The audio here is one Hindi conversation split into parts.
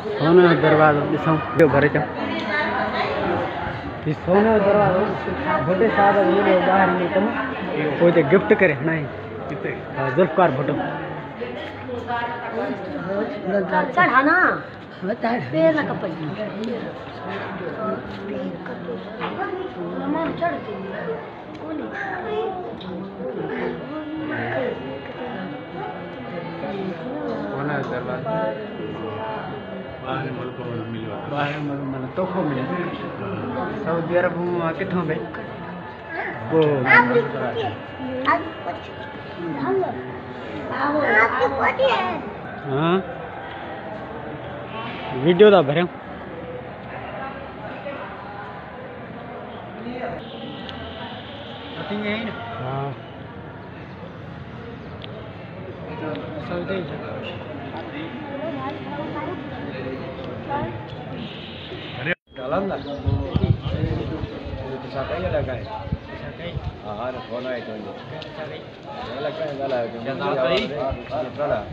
सोने जो दरवाज़ो ॾिसूं ॿियो घर च सोने जो दरवाज़ो बड़े साहब मिले ॿाहिरि निकितमि पोइ हिते गिफ्ट करे हणाई ज़ुल्फ़कार भुट्टो चढ़ाना पैर न कपड़ी मतलब तोहफो मिले सऊदी अरब में कितों भाई वो हाँ वीडियो दा भरियो हाँ सऊदी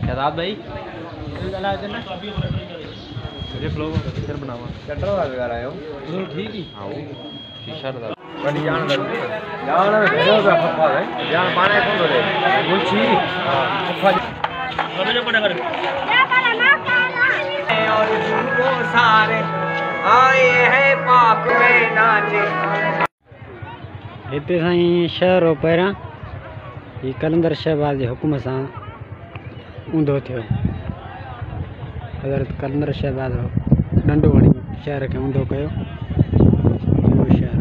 शहजाद भाई ठीक ही हिते साईं शहर हो पहिरियां ही कलंदर शहबाज जे हुकुम सां ऊंधो थियो हज़रत कलंदर शहबाज नंढो वणी शहर खे ऊंधो कयो इहो शहर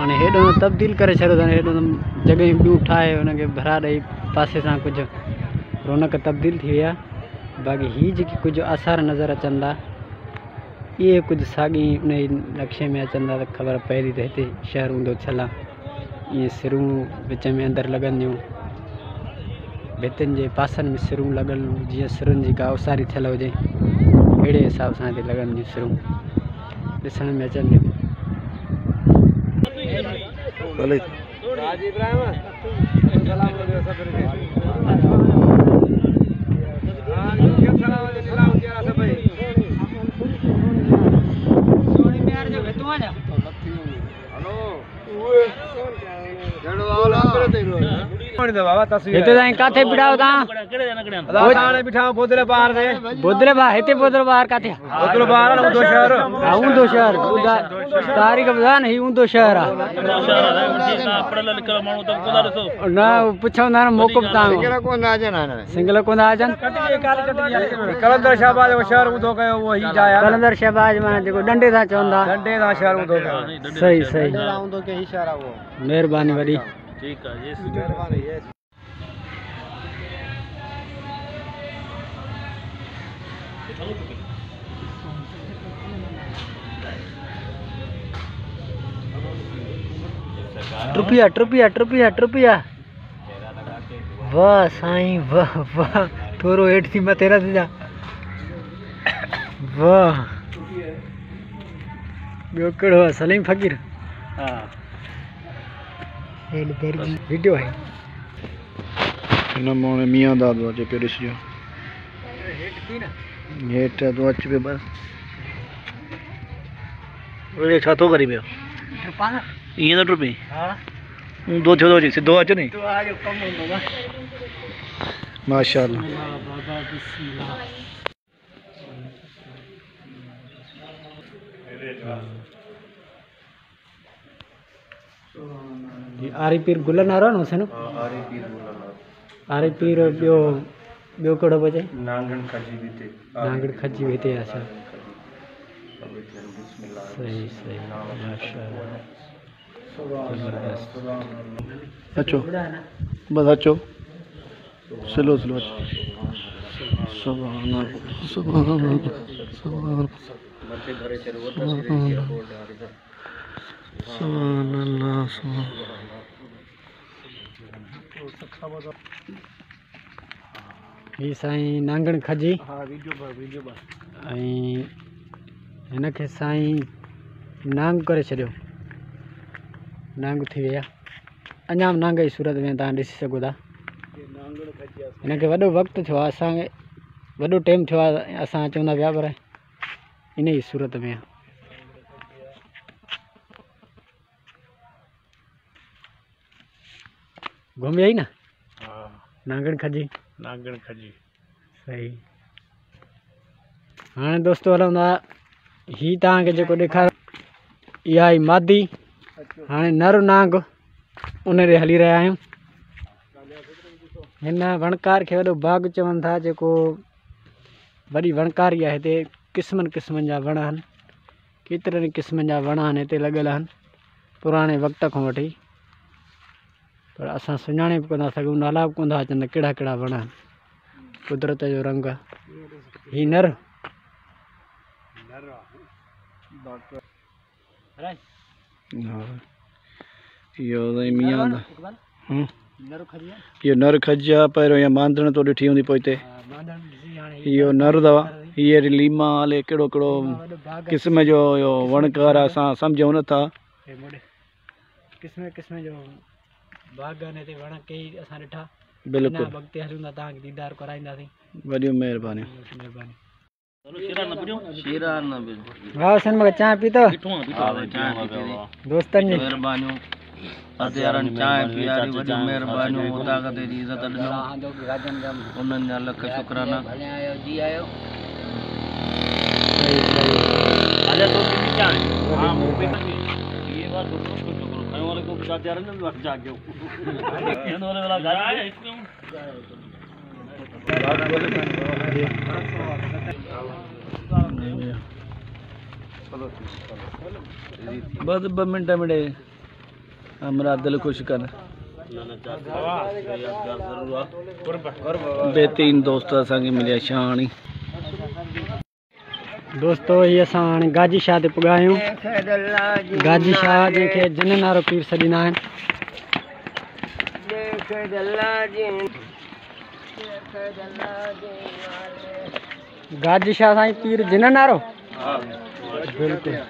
हाणे हेॾो तब्दील करे छॾियो अथनि हेॾो जॻहियूं ॿियूं ठाहे हुनखे भरा ॾेई पासे सां कुझु रौनक तब्दील थी वई आहे बाक़ी हीअ जेकी कुझु आसार नज़र अचनि था ये कुछ साॻी उन नक्शे में अचनि था त ख़बर पए थी त हिते शहर हूंदो छला ये सिरूं विच में अंदरि लॻंदियूं भितियुनि जे पासनि में सिरूं लॻल जीअं सिरुनि जी का उसारी थियल हुजे अहिड़े हिसाब सां हिते लॻंदियूं सिरूं ॾिसण में अचनि हिते ताईं काथे बिठाओ तव्हां बोदले बाहर हिते बोदले बाहर काथे बोदले बाहर ऊंधो शहर हां ऊंधो शहर तारीख ॿुधा न ही ऊंधो शहर आहे न पुछो न मौक़ो तव्हां सिंगल कोन था अचनि कलंदर शहबाज जो शहर ऊंधो कयो उहो ही जाया कलंदर शहबाज माना जेको डंडे सां चवंदा डंडे सां शहर ऊंधो कयो सही सही ऊंधो के ही शहर आहे उहो महिरबानी वॾी ठीक है ये मेहरबानी ये ट्रुपिया वाह साईं वाह वाह थोरो हेठि थी मथे न जा वाह ॿियो कहिड़ो आहे सलीम फ़कीर हा वीडियो है नमूने मियाँ दादू अचे पे ॾिसजो हेठि तो अच पे बस ओए छा थो करी पियो ईअं तो टुपी ऊंधो थियो थो सिधो अच नी माशाअल्लाह आरी पीर गुलन आ रहा न हुसैन आरी पीर ॿियो कहिड़ो बचे नांगण खजी हिते अच्छा सही सही माशाअल्लाह अचो बस अचो स्लो स्लो सुभान ही साईं नांगण खजी हिनखे साईं नांग करे छॾियो नांग थी विया अञा नांग जी सूरत में तव्हां ॾिसी सघो था हिनखे वॾो वक़्तु थियो आहे असांखे वॾो टाइम थियो आहे असां चवंदा पिया पर इन ई सूरत में घुमी आई न नांगण खजी सही। हाँ दोस्तों हलूं था ही तव्हांखे जेको ॾेखार इहा ई मादी हाँ नर नांग उन ॾे हली रहिया आहियूं। हिन वणकार खे वॾो बाग़ चवनि था जेको वॾी वणकारी आहे। हिते क़िस्मनि क़िस्मनि जा वण आहिनि केतिरनि क़िस्मनि जा वण आहिनि हिते लॻियल आहिनि पुराणे वक़्त खां वठी पर असां सुञाणे बि कोन था सघूं नाला बि कोन था अचनि कहिड़ा कहिड़ा वण आहिनि। कुदरत जो रंग ही नर इहो नर खजी आहे पहिरियों या मांदण तो ॾिठी हूंदी पोइ हिते इहो नर अथव हीअ लीमा हले कहिड़ो कहिड़ो क़िस्म जो इहो वणकार आहे असां सम्झूं नथा। क़िस्म क़िस्म जो बाग़ आहिनि हिते वण कई असां ॾिठा बिल्कुलु वक़्तु हलूं था तव्हांखे दीदार कराईंदासीं। वॾियूं महिरबानी। वाह सन मगर चाय पीतो दोस्तन जी मेहरबानियों अध्यारन चाय पियारी वडी मेहरबानियों ताकत दी इज्जत ॾिनो उन्हनि जा लख शुक्राना जी आयो आजा तो की चाय हां मूंखे ये बात तो खाने वाले को साथ जा रहे ना जागे कहने वाला गाड़ी बस 2 मिनट मिले हमारा दिल खुश कर बेहतरीन दोस्त असांखे मिलिया शान। दोस्तों ये असां हाणे गाजी शाह ते पुॻा आहियूं। गाजी शाह जंहिंखे जिन नारो पीर सॾींदा आहिनि। गाजी शाह साईं पीर जिन नारो बिल्कुलु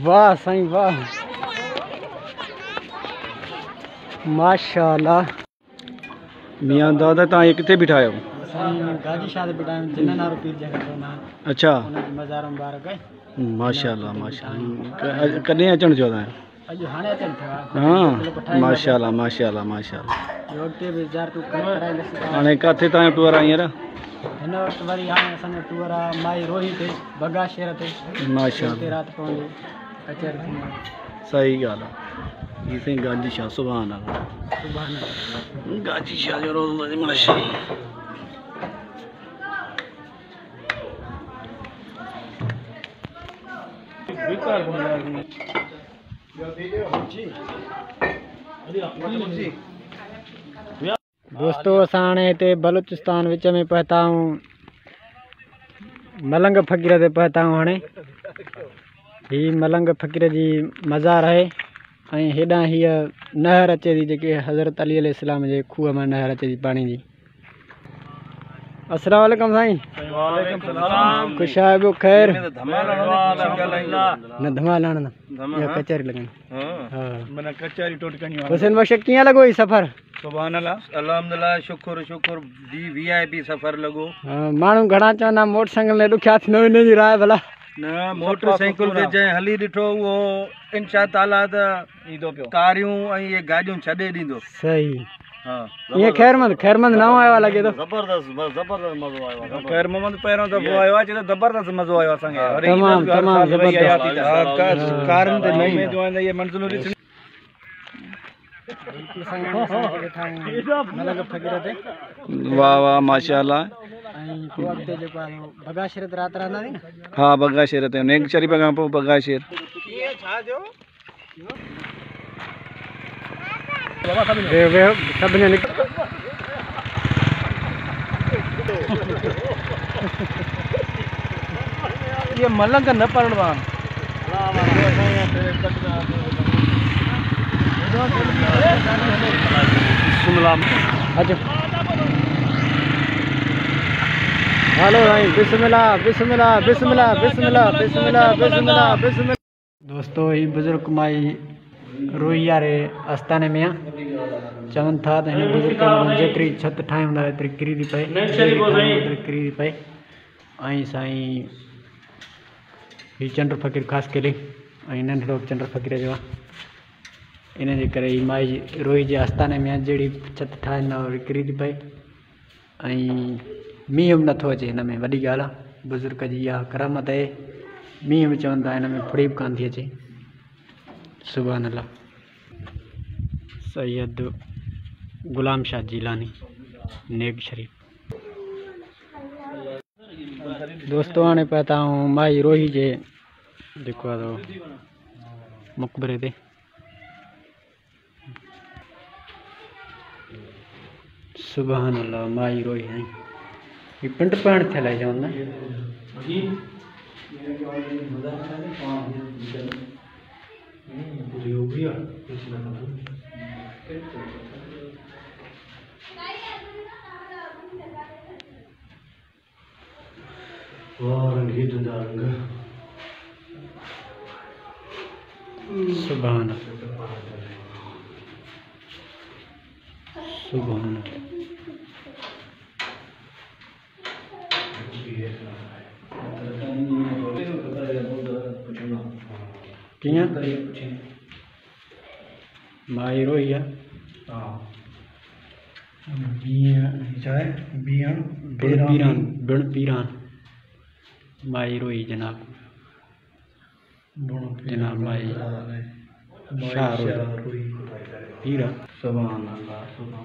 वाह साईं वाह माशाल्लाह। मियाँ दादा तव्हां ये किथे बीठा आहियो? गाजी शाह ते बीठा आहियूं जिन नारो पीर जंहिंखे चवंदा आहिनि। अच्छा उनजी मज़ार मुबारक आहे। माशाल्लाह माशाल्लाह कॾहिं अचणु थियो तव्हां? अॼु हाणे अचनि था। हाँ माशाल्लाह माशाल्लाह माशाल्लाह। वक़्तु बि ज़ारतूं कराईंदासीं। हाणे किथे तव्हांजो टूर आहे हींअर? हिन वक़्तु वरी हाणे असांजो टूर आहे माई रोही ते बगा शहर ते माशाल्लाह राति पवंदी कचहरी थींदी। सही ॻाल्हि आहे। ही साईं गाजी शाह सुभान अल्लाह सुभाणे गाजी शाह जो रोज़ मशा दोस्तों असां हाणे हिते बलूचिस्तान विच में पहुता आहियूं मलंग फ़क़ीर ते पहुता आहियूं। हाणे ही मलंग फ़क़ीर जी मज़ार आहे ऐं हेॾां हीअ नहर अचे थी जेके हज़रत अली अलैहिस्सलाम जे खूह मां नहर अचे थी पाणी जी। अस्सलाम वालेकुम साईं। वालेकुम सलाम खुश आहियो ख़ैर में धमाल न धमाल आण या कचहरी लॻणी। हां मना कचहरी टोट कनियो हुसैन बख्श कीअं लॻो ही सफ़र? सुभान अल्लाह अल्हम्दुलिल्लाह शुक्र शुक्र जी वीआईपी सफ़र लॻो। माण्हू घणा चवंदा मोटरसाइकिल में ॾुखिया थींदो हिन जी राय भला न मोटरसाइकिल ते जंहिं हली ॾिठो उहो इंशा ताला त ईंदो पियो कारियूं ऐं ये गाॾियूं छॾे ॾींदो। सही हाँ ये खैरमंद न आयो आहे लॻे थो। जबरदस्त मज़ो आयो खैरमंद पहिरों दफ़ो आयो आहे चए ज़बरदस्त मज़ो आयो असांखे। तमामु तमामु ज़बरदस्त कारनि ते नई में जो आहे ये मंज़िलूं ॾिसणी। मलंग फ़क़ीर ते वाह वाह माशाल्लाह। ऐं पोइ अॻिते जेको आहे बगा शहर ते राति रहंदासीं न। हाँ बगा शहर ते नेक शरीफ़ खां पोइ बगा शहर। वेहो सभिनी निकिर ये मलंग न पढ़वा अचो हलो साईं बिस्मिल्लाह बिस्मिल्लाह बिस्मिल्लाह बिस्मिल्लाह बिस्मिल्लाह बिस्मिल्लाह बिस्मिल्लाह बिस्मिल्लाह। दोस्तों ही बुजुर्ग माई रोई वारे आस्थाने में चवन था त हिन बुजुर्ग जेतरी छत ठाही हूंदा एतरी किरी थी पए किरी थी पए। ऐं साईं ही चंड फ़कीर ख़ासि करे ऐं नंढिड़ो चंड फ़कीर जो आहे। इन जे करे ही माई जी रोई जे आस्थाने में जहिड़ी छत ठाहिनि वरी किरी थी पए ऐं मींहुं बि नथो अचे। हिन में वॾी ॻाल्हि आहे बुज़ुर्ग जी इहा करामत आहे। मींहुं बि चवनि था हिन में फुड़ी बि कान थी अचे। सुभान अल्लाह। सैयद गुलाम शाह जीलानी नेग शरीफ। दोस्तों हाणे पिया था माई रोही जे जेको आहे मक़बरे ते सुभान अल्लाह माई रोही है। ये पिंड पाण थियल आहे चवंदा सुभान सुभान कियां माई रोई है बिण पीरान माई रोई जनाब जनाब माई शाह रोई पीरा। सुभान अल्लाह सुभान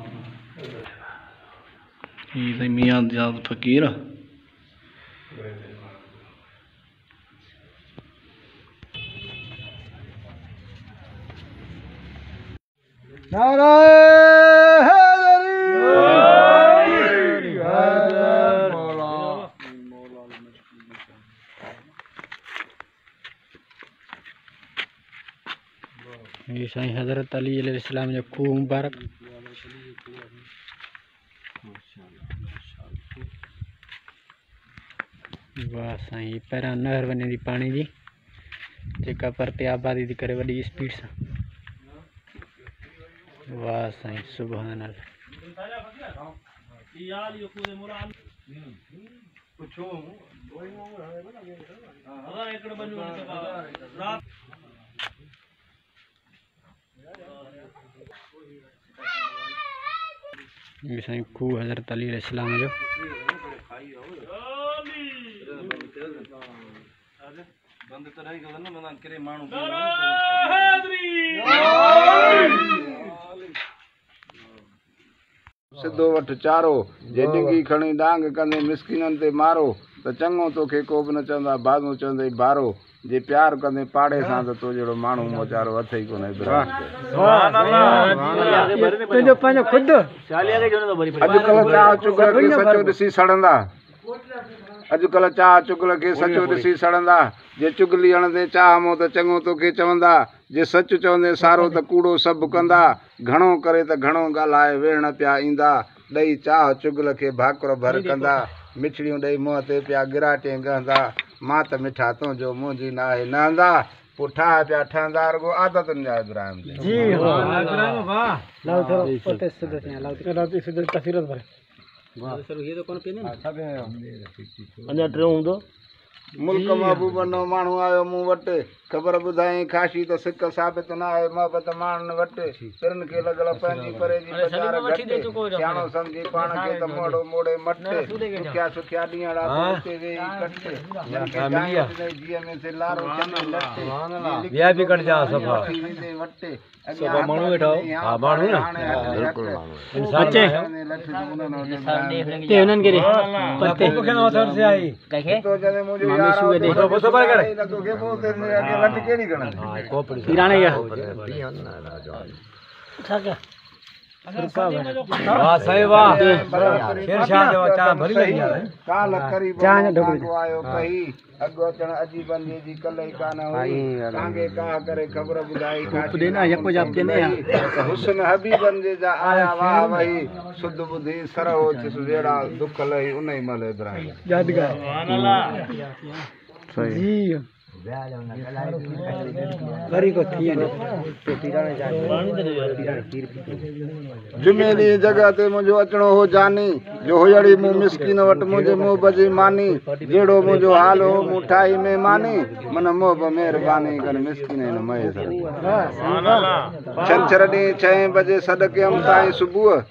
अल्लाह। ये मियां जाद फकीर ये साईं हज़रत अली अलैहिस्सलाम जो खूह मुबारक। वाह साईं पहिरां नहर वञे थी पाणी जी जेका परते आबादी थी करे वॾी स्पीड सां। वाह साईं सुभान अल्लाह। ये साईं खूह हज़रत अली अलैहिस्सलाम जो सिद्धो वठ चारो जे डिंगी खणी डांग कंदे मिसकिननि ते मारो त चङो तोखे को बि न चवंदा बाज़ू चवंदे बारो जे प्यार कंदे पाड़े सां त तो जहिड़ो माण्हू मोचारो हथ ई कोन्हे। अॼुकल्ह चाह चुगल खे सचो ॾिसी सड़ंदा अॼुकल्ह चाह चुगल खे सचो ॾिसी सड़ंदा जे चुगली हणंदे चाह मो त चङो तोखे चवंदा जे सच चवंदे सारो त कूड़ो सभु कंदा घणो करे त घणो ॻाल्हाए वेहण पिया ईंदा ॾेई चाह चुगल खे भाकुर भर कंदा मिठड़ियूं ॾेई मुंहं ते पिया गिराटे गहंदा मां त मिठा तुंहिंजो मुंहिंजी न आहे नहंदा पोइ ठाह पिया ठहंदा रुगो आदतुनि जा इब्राहिम जी अञा टियों हूंदो मुल्क महबूब नो माण्हू आयो मूं वटि ख़बर ॿुधाई खाशी त सिक साबित न आहे मोहबत माण्हुनि वटि तिरनि खे लॻल पंहिंजी परे जी बाज़ार घटि सियाणो सम्झी पाण खे त मोड़ो मोड़े मटे सुखिया सुखिया ॾींहड़ा उते वेही कटे जीअ में से लारो चमे लटे या भी कट जा सफा वटे सभा माण्हू वेठा हा माण्हू न बिल्कुल माण्हू बच्चे ते हुननि खे पते मूंखे न वठण से आई कहे तो जने मुझे मामे यार सुए दे तो सबर करे तो के बोलते हैं लट केड़ी गणन किराने का वाह सही वाह शेरशाह जो चा भरी लगी है काल करीब चांद ढोकरी को आयो कही अगो अचण अजी बंदे जी कलई कान हुई कांगे का करे खबर बुधाई खूब देना यको जाप देने हुस्न हबीबन जे जा आया वाह वही सुध बुद्धि सरहो जेड़ा दुख लई उनई मल इब्राहिम यादगार सुभान अल्लाह सही जी जुमे दी जगह ते मुझो अचणो हो जानी जो होयड़ी मु मिस्किन वट मुझे मोह बजी मानी जेड़ो मुझो हाल हो मुठाई में मानी मन मोह मेहरबानी कर मिस्किन न मए सर छंछर डी 6 बजे सदके हम ताई सुबह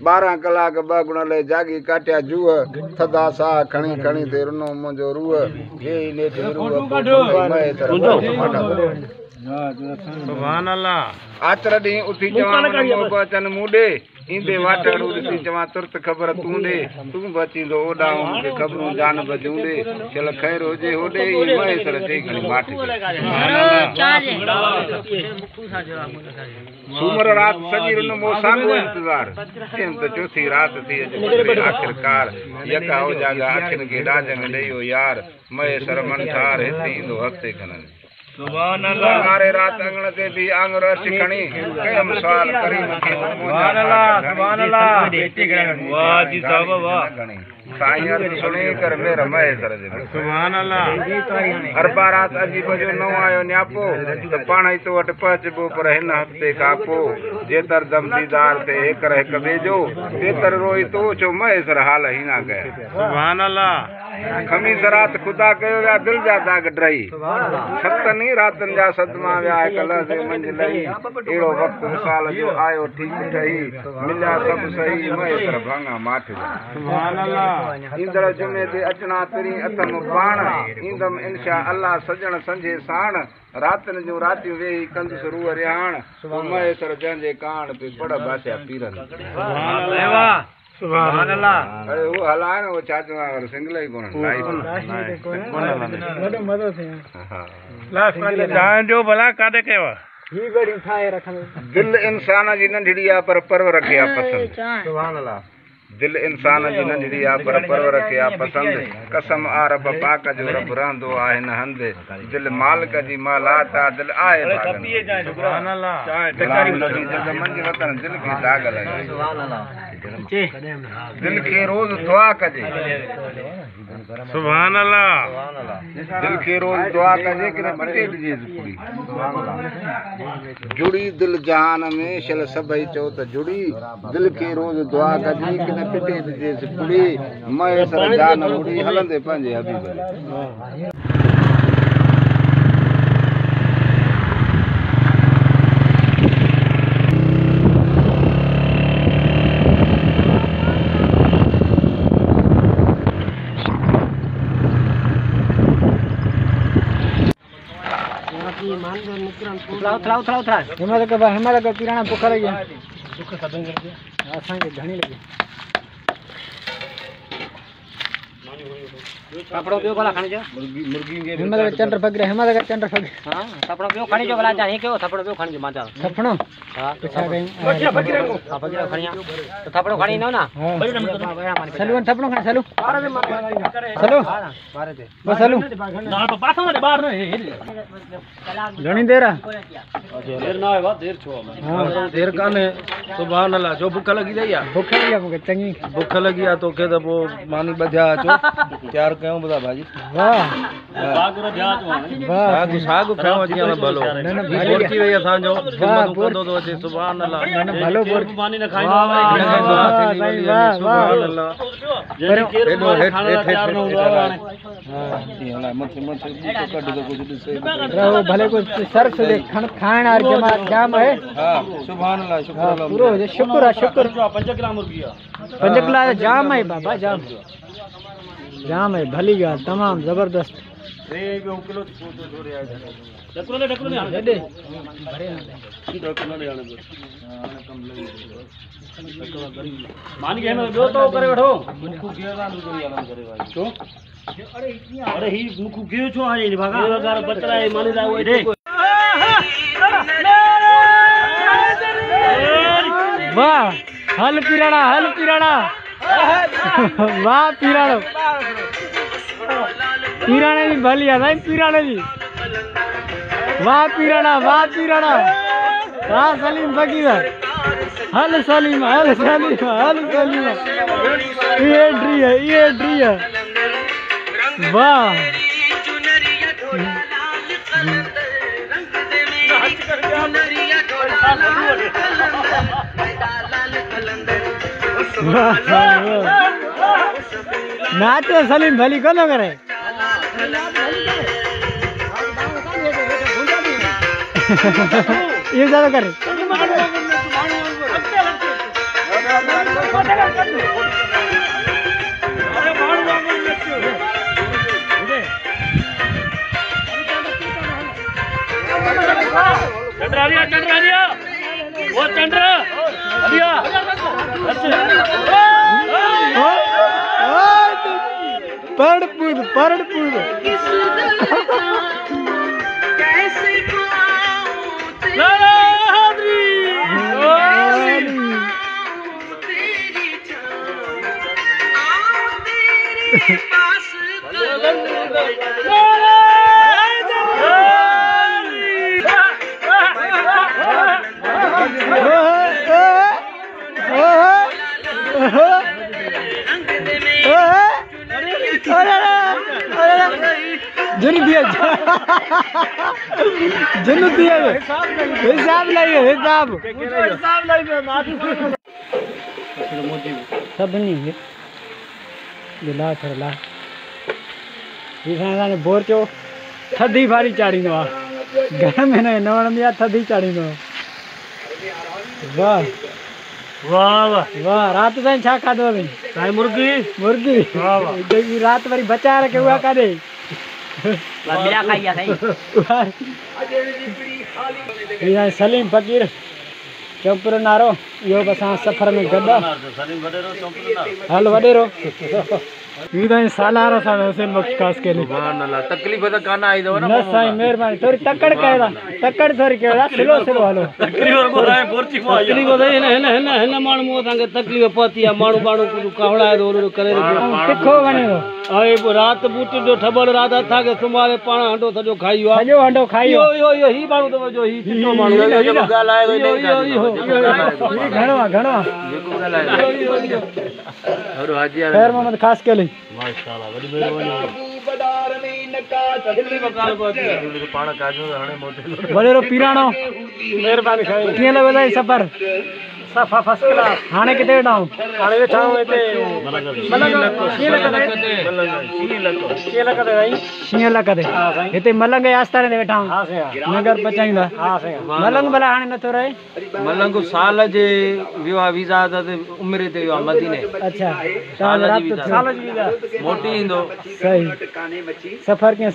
12 कलाक 2 गुण ले जागी काटिया जुह थदा सा खणी खणी ते रुनो मुझो रूह ये ने रूह मए सर सुभान अल्लाह आचर डी उठी जवान मोह बचन मुडे इंदे वाटड़ू ॾिसी चवां तुरत ख़बर तूं ॾे तूं बचींदो ओॾां मूंखे ख़बरूं जान बजूंडे चल ख़ैर हुजे होॾे ई महेसर चई खणी माठ सूमर रात सॼी रुन मो साॻो इंतज़ार टियम त चौथी रात थी अॼु आख़िरकार यका हो जागा अखियुनि खे ॾाज में ॾेयो यार महेसर मन ठार हिते ईंदो हफ़्ते खणनि सुभान अल्लाह मारे रात अंगण ते भी आंगुर अच खणी कयम सवाल करीम सुभान अल्लाह वाह जी साहब वाह साईं अर्ज़ सुणी कर मेरा महेसर जे सुभान अल्लाह अरबा रात अजीब जो न आयो न्यापो त पाण ई तो वट पहुचबो पर हिन हफ़्ते खां पोइ जेतर दम दीदार ते हिकर हिक बेजो तेतर रोई तो छो महेसर हाल ही ना कया सुभान अल्लाह खमीस रात खुदा कयो विया दिल जा दाग ड्रही सतनी रातन जा सदमा विया हिक लहज़े मंझ लही अहिड़ो वक़्तु विसाल जो आयो ठीक ठही मिलिया सभु सही महेसर भाङा माठ सुभान अल्लाह ईंदड़ जुमे ते अचना तिरी अथम पाण ईंदम इंशा अल्लाह सजण संझे साण रातन जूं रातियूं वेही कंदुसि रूह रिहाण महेसर जंहिंजे कान पे पड़ बासिया पीरन सुभान अल्लाह अरे वो हलाए न वो चाचो वाला सिंगल ही कोन लाइव वडो मजो थे हां लास्ट वाले जान जो भला कादे केवा ही बड़ी ठाए रखन दिल इंसान जी नंढड़िया पर परवर किया पसंद सुभान अल्लाह दिल इंसान जी नंढड़िया पर परवर किया पसंद कसम आ रब पाक जो रब रहंदो आहे न हंद दिल मालिक जी मालात आ दिल आए सुभान अल्लाह तकारी नबी जग मंज वतन दिल की दाग लगे सुभान अल्लाह दिल के रोज दुआ कजे सुभान अल्लाह दिल के रोज दुआ कजे कि पिटे दीजिए पूरी सुभान अल्लाह जुड़ी दिल जहान में शल सभई चो त जुड़ी दिल के रोज दुआ कजे कि पिटे दीजिए पूरी महेसर जान उड़ी हलंदे पंजे हबीब उतरा हमारा पिराना भूख लगी भूख सभिनि खे असांखे घणी लगी कपड़ो पियो भला खणी जो मुर्गी हिम्मत चंद्र फगरे चंद्र फगरे हां कपड़ो पियो खणी जो भला जाने के थपड़ो पियो खणी जो माता थपड़ो हां पूछा गई बच्चा फगरे को हां फगरे खणिया तो थपड़ो खणी न ना चलो थपड़ो खणी चलो चलो मारे दे बस चलो ना पाछो ने बाहर न घणी देर देर ना आवा देर छो हां देर काने सुभान अल्लाह जो भूख लगी जाई भूख लगी मुके चंगी भूख लगी आ तो के तो मानी बध्या छो तैयार क्यों बता भाजी वाह साग रो जात वाह साग खाओ जिया में भलो न बोरती वे असा जो खिदमत कंदो तो अचे सुभान अल्लाह न भलो बोर पानी न खाइनो वाह सुभान अल्लाह जने केरो खाना तैयार न हुआ हां हला मथे मथे तो कड दो कुछ दिसे रहो भले को सर्फ दे खाण और जमा जाम है हां सुभान अल्लाह शुक्र अल्लाह पूरो शुक्र 5 किलो मुर्गी 5 किलो जाम है बाबा जाम है भली गा तमाम जबरदस्त रे 2 किलो छोरे आ ढकरो ने दे भरे ढकरो ने आने कम लगी मान के में जो तो करे बैठो मुखु गेला नु करी आराम करे भाई क्यों अरे ही मुखु गेयो छो आ रे भागा अगर बचरा है माने जाओ रे वाह हल पिराड़ा वाह पिराड़ो पिराने जी भलिया नहीं पिराने जी वाह पिराड़ा वाह सलीम फकीर हल सलीम ये ड्री है वाह नाच सलीम भली को न करे ये ज्यादा करे चंद्र वो चंद्र परणपुर हिसाब लाइए हिसाब सब नहीं है ला थरला ये बोर चो थधी भारी चाड़ींदो आहे घर में न वणंदी आहे थधी चाड़ींदो वाह वाह वाह वाह रात ताईं छा खाधो अथई साईं मुर्गी मुर्गी वाह वाह रात वरी बचाए रखे उहा काॾे मिला खाई आ सही सलीम फ़कीर चौपर नारो इहो बि असां सफ़र में गॾु हल वॾेरो ये तो सालारो सा हुसैन बख्श खास के लिए सुभान अल्लाह तकलीफ तो काना आई दो ना न साईं मेहरबानी थोड़ी तकड़ कयदा तकड़ थोड़ी कयदा स्लो स्लो हलो तकलीफ को राय बोरची मो आई तकलीफ दे हिन माण्हू मो संगे तकलीफ पती आ माण्हू बाणू को कावड़ा दो रो करे तिखो वणे थो आए रात बूटी जो ठबल रात था के सुमारे पाण हंडो सजो खाइयो आ सजो हंडो खाइयो यो ही माण्हू तो जो ही चिट्टो माण्हू जो गाल आए घणो जेको गाल आए और हाजी खैर मोहम्मद खास के लिए माशाल्लाह बड़ी मेहरबानी पाण काजो हणे मोटे वडेरो पीराणो मेहरबानी खाई कीअं लॻो अथई सफ़र सफ़ा फर्स्ट क्लास हाणे किथे वेठा आहियूं हाणे वेठा आहियूं हिते शींहं लख ते हिते मलंग जे आस्थाने ते वेठा आहियूं नगर पचाईंदा मलंग भला हाणे नथो रहे मलंग साल जे वियो वीज़ा ते उमिरि ते वियो मदीने अच्छा साल जी वीज़ा मोटी ईंदो सही सफ़र कीअं